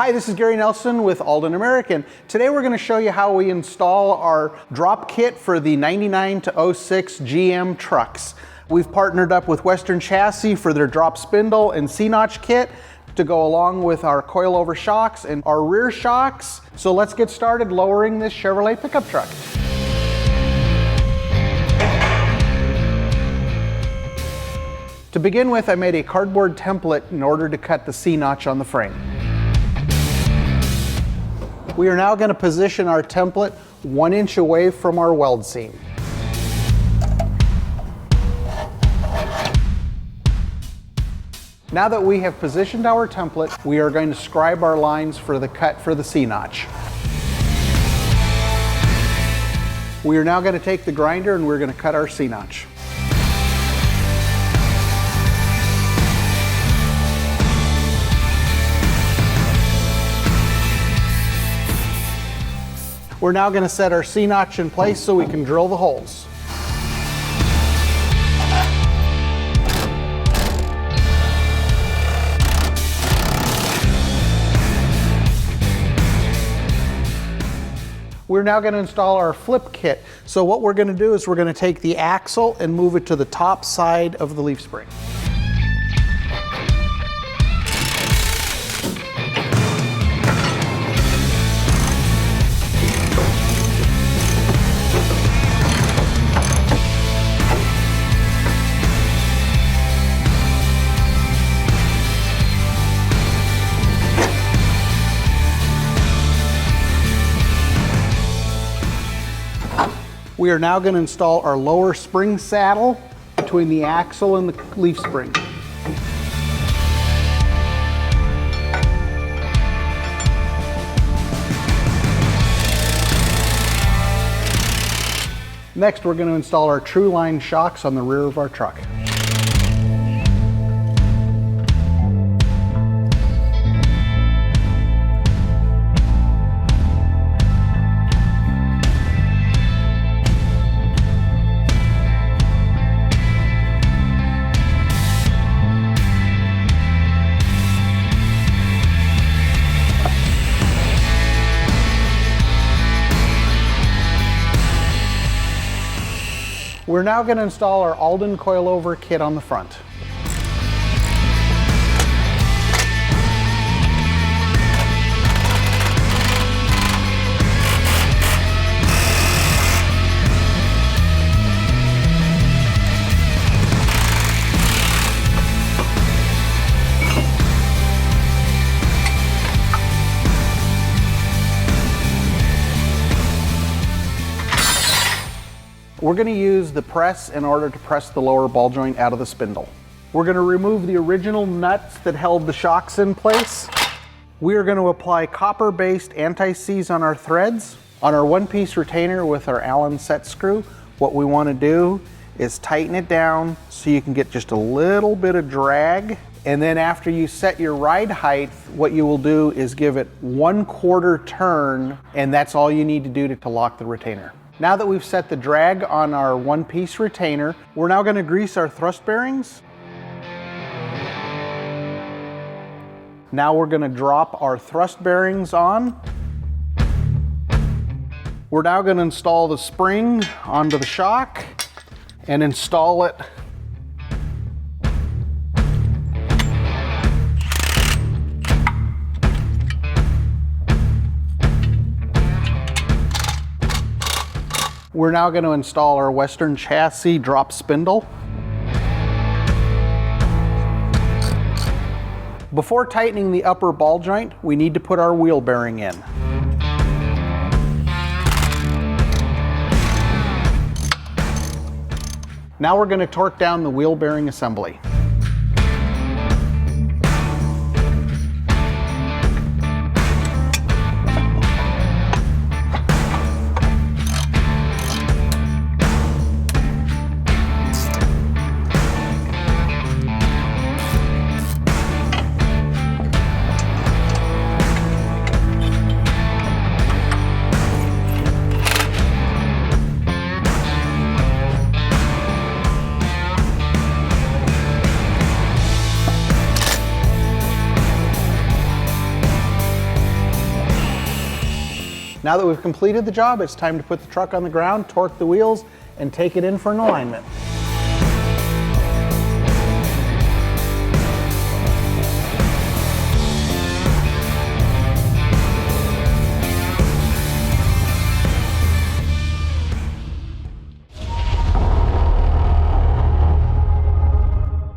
Hi, this is Gary Nelson with Aldan American. Today we're going to show you how we install our drop kit for the 99 to 06 GM trucks. We've partnered up with Western Chassis for their drop spindle and C-notch kit to go along with our coilover shocks and our rear shocks. So let's get started lowering this Chevrolet pickup truck. To begin with, I made a cardboard template in order to cut the C-notch on the frame. We are now going to position our template 1 inch away from our weld seam. Now that we have positioned our template, we are going to scribe our lines for the cut for the C-notch. We are now going to take the grinder and we're going to cut our C-notch. We're now going to set our C-notch in place so we can drill the holes. We're now going to install our flip kit. So what we're going to do is we're going to take the axle and move it to the top side of the leaf spring. We are now going to install our lower spring saddle between the axle and the leaf spring. Next, we're going to install our TruLine shocks on the rear of our truck. We're now going to install our Aldan coilover kit on the front. We're going to use the press in order to press the lower ball joint out of the spindle. We're going to remove the original nuts that held the shocks in place. We are going to apply copper-based anti-seize on our threads. On our one-piece retainer with our Allen set screw, what we want to do is tighten it down so you can get just a little bit of drag. And then after you set your ride height, what you will do is give it 1/4 turn, and that's all you need to do to lock the retainer. Now that we've set the drag on our one-piece retainer, we're now going to grease our thrust bearings. Now we're going to drop our thrust bearings on. We're now going to install the spring onto the shock and install it . We're now going to install our Western Chassis drop spindle. Before tightening the upper ball joint, we need to put our wheel bearing in. Now we're going to torque down the wheel bearing assembly. Now that we've completed the job, it's time to put the truck on the ground, torque the wheels, and take it in for an alignment.